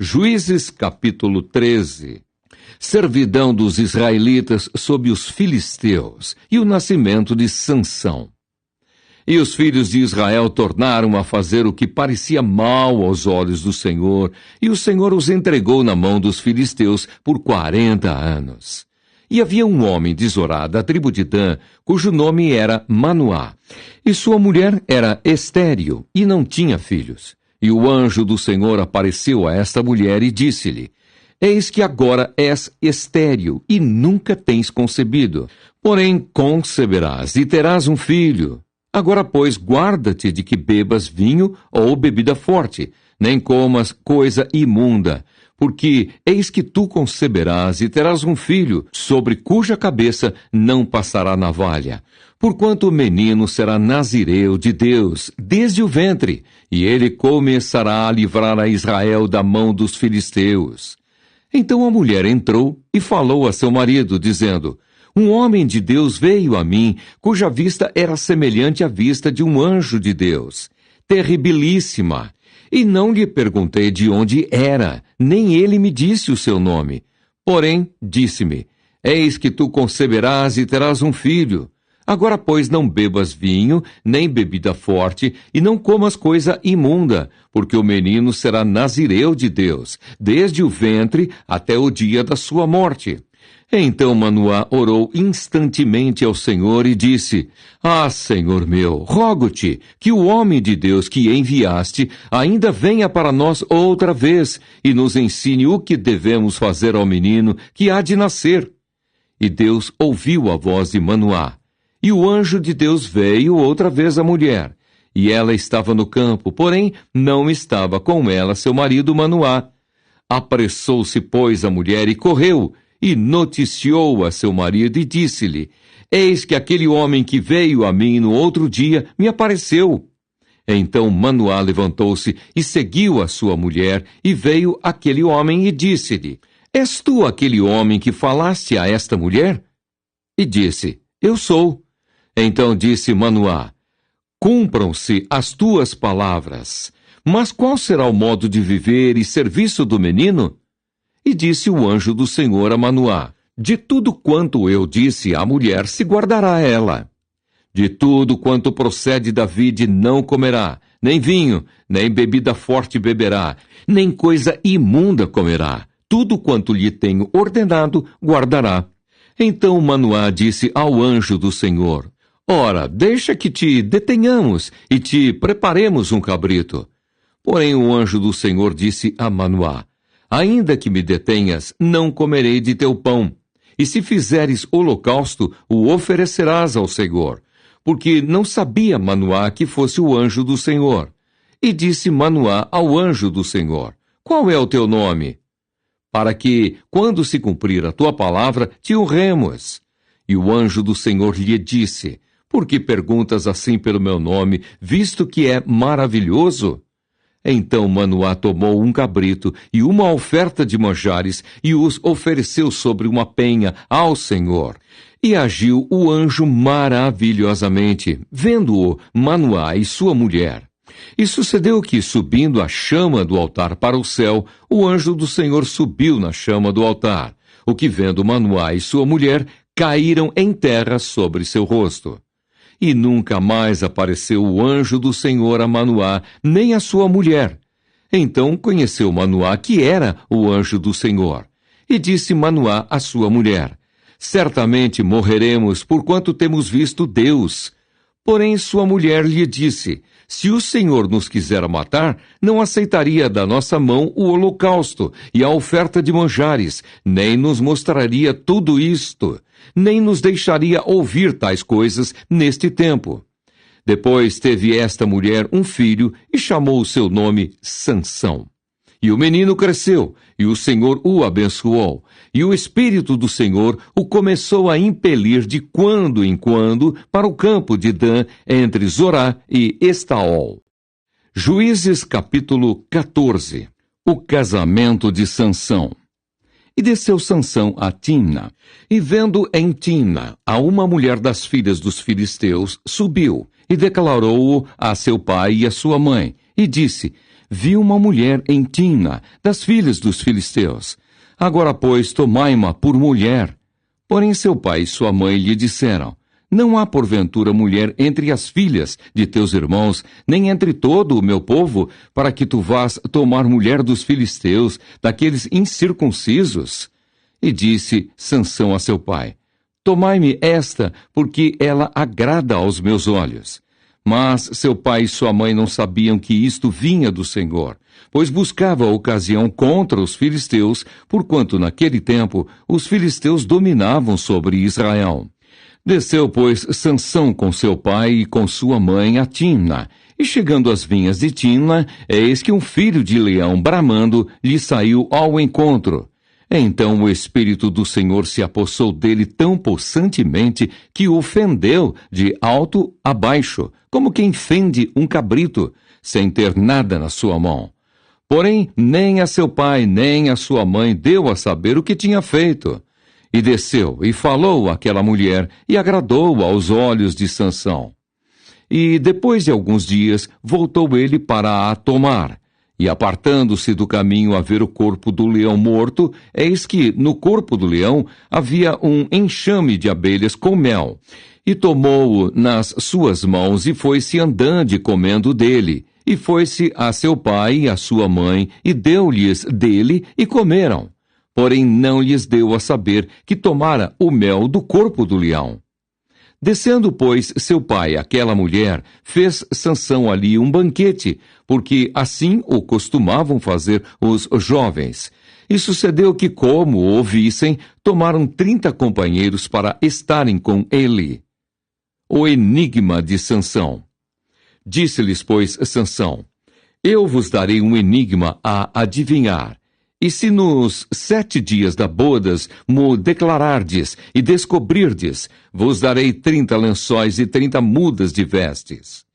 Juízes capítulo 13. Servidão dos israelitas sob os filisteus e o nascimento de Sansão. E os filhos de Israel tornaram a fazer o que parecia mal aos olhos do Senhor, e o Senhor os entregou na mão dos filisteus por 40 anos. E havia um homem de Zorá, da tribo de Dan, cujo nome era Manoá, e sua mulher era estéril, e não tinha filhos. E o anjo do Senhor apareceu a esta mulher e disse-lhe: Eis que agora és estéril, e nunca tens concebido. Porém conceberás, e terás um filho. Agora, pois, guarda-te de que bebas vinho ou bebida forte, nem comas coisa imunda, porque eis que tu conceberás e terás um filho, sobre cuja cabeça não passará navalha. Porquanto o menino será nazireu de Deus, desde o ventre, e ele começará a livrar a Israel da mão dos filisteus. Então a mulher entrou e falou a seu marido, dizendo: Um homem de Deus veio a mim, cuja vista era semelhante à vista de um anjo de Deus, terribilíssima. E não lhe perguntei de onde era, nem ele me disse o seu nome. Porém, disse-me: Eis que tu conceberás e terás um filho. Agora, pois, não bebas vinho, nem bebida forte, e não comas coisa imunda, porque o menino será nazireu de Deus, desde o ventre até o dia da sua morte. Então Manoá orou instantemente ao Senhor e disse: Ah, Senhor meu, rogo-te que o homem de Deus que enviaste ainda venha para nós outra vez e nos ensine o que devemos fazer ao menino que há de nascer. E Deus ouviu a voz de Manoá. E o anjo de Deus veio outra vez à mulher. E ela estava no campo, porém não estava com ela seu marido Manoá. Apressou-se, pois, a mulher e correu, e noticiou a seu marido e disse-lhe: Eis que aquele homem que veio a mim no outro dia me apareceu. Então Manoá levantou-se e seguiu a sua mulher, e veio aquele homem e disse-lhe: És tu aquele homem que falaste a esta mulher? E disse: Eu sou. Então disse Manoá: Cumpram-se as tuas palavras. Mas qual será o modo de viver e serviço do menino? E disse o anjo do Senhor a Manoá: De tudo quanto eu disse à mulher se guardará ela. De tudo quanto procede da vide não comerá, nem vinho, nem bebida forte beberá, nem coisa imunda comerá. Tudo quanto lhe tenho ordenado guardará. Então Manoá disse ao anjo do Senhor: Ora, deixa que te detenhamos e te preparemos um cabrito. Porém o anjo do Senhor disse a Manoá: Ainda que me detenhas, não comerei de teu pão. E se fizeres holocausto, o oferecerás ao Senhor. Porque não sabia Manoá que fosse o anjo do Senhor. E disse Manoá ao anjo do Senhor: Qual é o teu nome? Para que, quando se cumprir a tua palavra, te honremos. E o anjo do Senhor lhe disse: Por que perguntas assim pelo meu nome, visto que é maravilhoso? Então Manoá tomou um cabrito e uma oferta de manjares e os ofereceu sobre uma penha ao Senhor. E agiu o anjo maravilhosamente, vendo-o Manoá e sua mulher. E sucedeu que, subindo a chama do altar para o céu, o anjo do Senhor subiu na chama do altar, o que, vendo Manoá e sua mulher, caíram em terra sobre seu rosto. E nunca mais apareceu o anjo do Senhor a Manoá, nem a sua mulher. Então conheceu Manoá que era o anjo do Senhor. E disse Manoá à sua mulher: Certamente morreremos, porquanto temos visto Deus. Porém sua mulher lhe disse: Se o Senhor nos quiser matar, não aceitaria da nossa mão o holocausto e a oferta de manjares, nem nos mostraria tudo isto, nem nos deixaria ouvir tais coisas neste tempo. Depois teve esta mulher um filho e chamou o seu nome Sansão. E o menino cresceu, e o Senhor o abençoou, e o Espírito do Senhor o começou a impelir de quando em quando para o campo de Dan, entre Zorá e Estaol. Juízes capítulo 14. O casamento de Sansão. E desceu Sansão a Timna, e vendo em Timna a uma mulher das filhas dos filisteus, subiu, e declarou-o a seu pai e a sua mãe, e disse: viu uma mulher em Timna, das filhas dos filisteus. Agora, pois, tomai-ma por mulher. Porém seu pai e sua mãe lhe disseram: Não há porventura mulher entre as filhas de teus irmãos, nem entre todo o meu povo, para que tu vás tomar mulher dos filisteus, daqueles incircuncisos? E disse Sansão a seu pai: Tomai-me esta, porque ela agrada aos meus olhos. Mas seu pai e sua mãe não sabiam que isto vinha do Senhor, pois buscava a ocasião contra os filisteus, porquanto naquele tempo os filisteus dominavam sobre Israel. Desceu, pois, Sansão com seu pai e com sua mãe a Timna, e chegando às vinhas de Timna, eis que um filho de leão bramando lhe saiu ao encontro. Então o Espírito do Senhor se apossou dele tão possantemente que o fendeu de alto a baixo, como quem fende um cabrito, sem ter nada na sua mão. Porém, nem a seu pai, nem a sua mãe deu a saber o que tinha feito. E desceu, e falou àquela mulher, e agradou aos olhos de Sansão. E depois de alguns dias, voltou ele para a tomar. E apartando-se do caminho a ver o corpo do leão morto, eis que no corpo do leão havia um enxame de abelhas com mel. E tomou-o nas suas mãos e foi-se andando e comendo dele. E foi-se a seu pai e a sua mãe, e deu-lhes dele, e comeram. Porém não lhes deu a saber que tomara o mel do corpo do leão. Descendo, pois, seu pai àquela mulher, fez Sansão ali um banquete, porque assim o costumavam fazer os jovens. E sucedeu que, como o ouvissem, tomaram 30 companheiros para estarem com ele. O enigma de Sansão. Disse-lhes, pois, Sansão: Eu vos darei um enigma a adivinhar. E se nos 7 dias da bodas mo declarardes e descobrirdes, vos darei 30 lençóis e 30 mudas de vestes.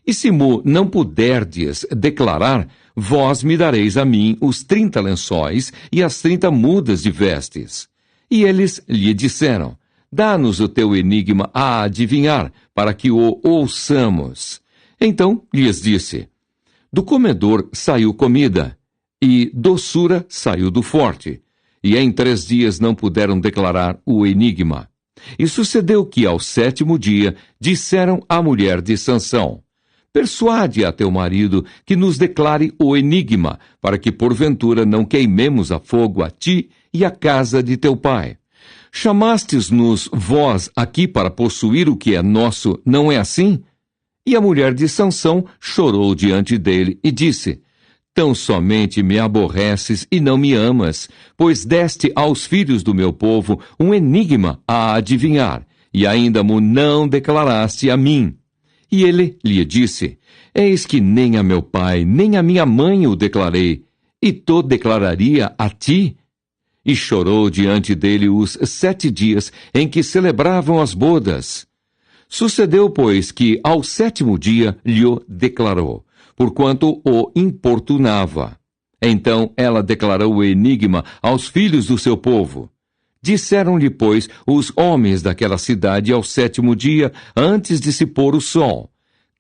E se mo não puderdes declarar, vós me dareis a mim os 30 lençóis e as 30 mudas de vestes. E eles lhe disseram: Dá-nos o teu enigma a adivinhar, para que o ouçamos. Então lhes disse: Do comedor saiu comida, e doçura saiu do forte, e em 3 dias não puderam declarar o enigma. E sucedeu que, ao 7º dia, disseram à mulher de Sansão: Persuade a teu marido que nos declare o enigma, para que porventura não queimemos a fogo a ti e a casa de teu pai. Chamastes-nos vós aqui para possuir o que é nosso, não é assim? E a mulher de Sansão chorou diante dele e disse: Tão somente me aborreces e não me amas, pois deste aos filhos do meu povo um enigma a adivinhar, e ainda mo não declaraste a mim. E ele lhe disse: Eis que nem a meu pai, nem a minha mãe o declarei, e to declararia a ti? E chorou diante dele os 7 dias em que celebravam as bodas. Sucedeu, pois, que ao 7º dia lhe declarou, porquanto o importunava. Então ela declarou o enigma aos filhos do seu povo. Disseram-lhe, pois, os homens daquela cidade ao 7º dia, antes de se pôr o sol: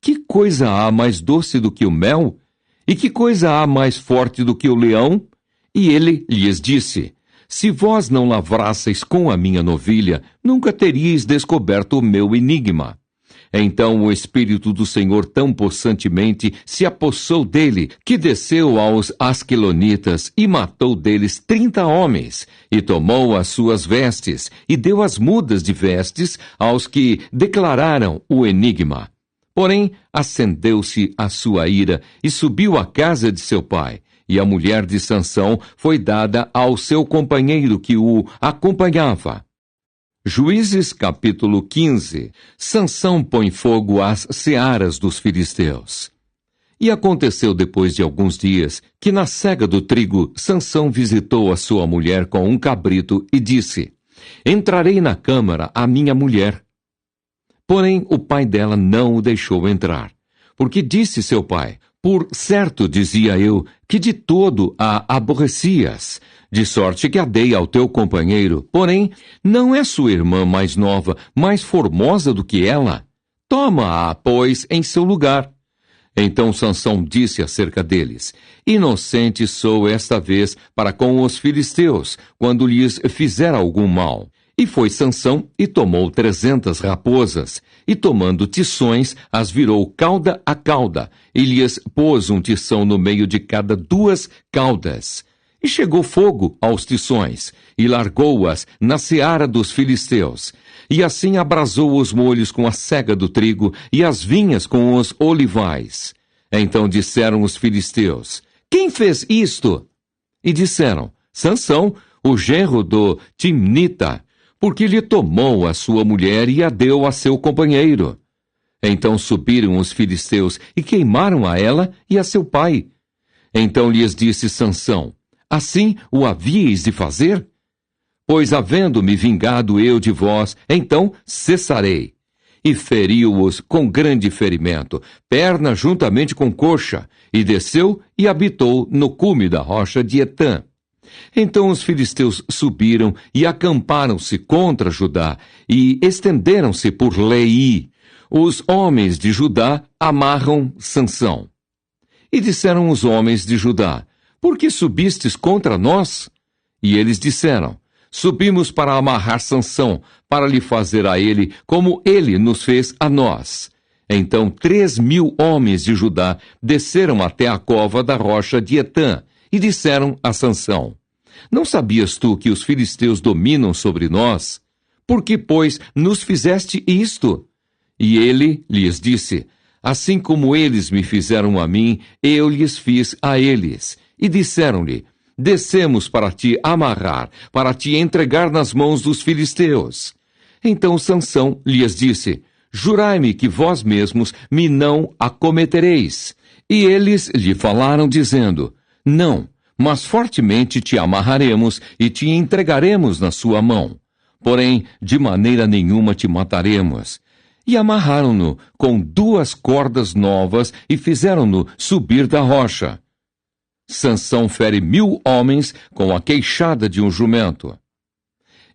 Que coisa há mais doce do que o mel? E que coisa há mais forte do que o leão? E ele lhes disse: Se vós não lavrasseis com a minha novilha, nunca teríeis descoberto o meu enigma. Então o Espírito do Senhor tão possantemente se apossou dele, que desceu aos asquelonitas e matou deles 30 homens, e tomou as suas vestes, e deu as mudas de vestes aos que declararam o enigma. Porém, acendeu-se a sua ira, e subiu à casa de seu pai, e a mulher de Sansão foi dada ao seu companheiro que o acompanhava. Juízes capítulo 15. Sansão põe fogo às searas dos filisteus. E aconteceu depois de alguns dias, que na cega do trigo, Sansão visitou a sua mulher com um cabrito e disse: Entrarei na câmara a minha mulher. Porém o pai dela não o deixou entrar, porque disse seu pai: Por certo, dizia eu, que de todo a aborrecias, de sorte que a dei ao teu companheiro. Porém, não é sua irmã mais nova, mais formosa do que ela? Toma-a, pois, em seu lugar. Então Sansão disse acerca deles: Inocente sou esta vez para com os filisteus, quando lhes fizer algum mal. E foi Sansão e tomou 300 raposas, e tomando tições, as virou cauda a cauda, e lhes pôs um tição no meio de cada 2 caudas. E chegou fogo aos tições, e largou-as na seara dos filisteus. E assim abrasou os molhos com a sega do trigo, e as vinhas com os olivais. Então disseram os filisteus: Quem fez isto? E disseram: Sansão, o genro do Timnita, porque lhe tomou a sua mulher e a deu a seu companheiro. Então subiram os filisteus e queimaram a ela e a seu pai. Então lhes disse Sansão: Assim o havíeis de fazer? Pois havendo-me vingado eu de vós, então cessarei. E feriu-os com grande ferimento, perna juntamente com coxa, e desceu e habitou no cume da rocha de Etã. Então os filisteus subiram e acamparam-se contra Judá, e estenderam-se por Leí. Os homens de Judá amarram Sansão. E disseram os homens de Judá: Por que subistes contra nós? E eles disseram: Subimos para amarrar Sansão, para lhe fazer a ele como ele nos fez a nós. Então 3.000 homens de Judá desceram até a cova da rocha de Etã, e disseram a Sansão: Não sabias tu que os filisteus dominam sobre nós? Por que, pois, nos fizeste isto? E ele lhes disse: Assim como eles me fizeram a mim, eu lhes fiz a eles. E disseram-lhe: Descemos para te amarrar, para te entregar nas mãos dos filisteus. Então Sansão lhes disse: Jurai-me que vós mesmos me não acometereis. E eles lhe falaram, dizendo: Não, mas fortemente te amarraremos e te entregaremos na sua mão. Porém, de maneira nenhuma te mataremos. E amarraram-no com 2 cordas novas e fizeram-no subir da rocha. Sansão fere 1.000 homens com a queixada de um jumento.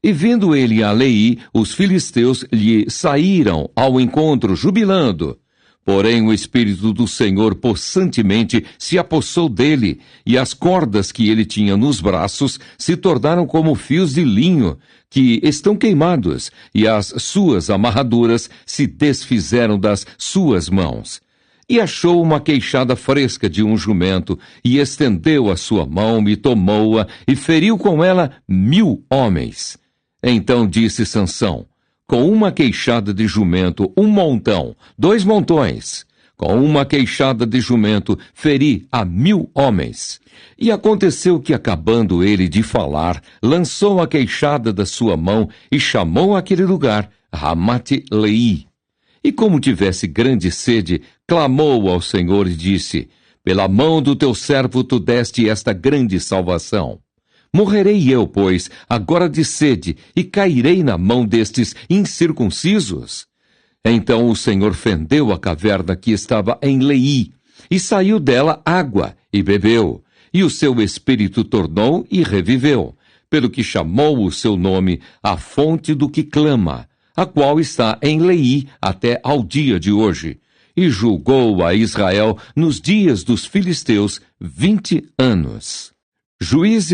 E vindo ele a Leí, os filisteus lhe saíram ao encontro, jubilando. Porém o Espírito do Senhor possantemente se apossou dele, e as cordas que ele tinha nos braços se tornaram como fios de linho, que estão queimados, e as suas amarraduras se desfizeram das suas mãos. E achou uma queixada fresca de um jumento, e estendeu a sua mão, e tomou-a, e feriu com ela 1.000 homens. Então disse Sansão: Com uma queixada de jumento, 1 montão, 2 montões. Com uma queixada de jumento, feri a 1.000 homens. E aconteceu que, acabando ele de falar, lançou a queixada da sua mão, e chamou aquele lugar Ramate-Leí. E como tivesse grande sede, clamou ao Senhor e disse: Pela mão do teu servo tu deste esta grande salvação. Morrerei eu, pois, agora de sede, e cairei na mão destes incircuncisos? Então o Senhor fendeu a caverna que estava em Leí, e saiu dela água, e bebeu, e o seu espírito tornou e reviveu, pelo que chamou o seu nome a fonte do que clama, a qual está em Leí até ao dia de hoje, e julgou a Israel nos dias dos filisteus 20 anos. Juízes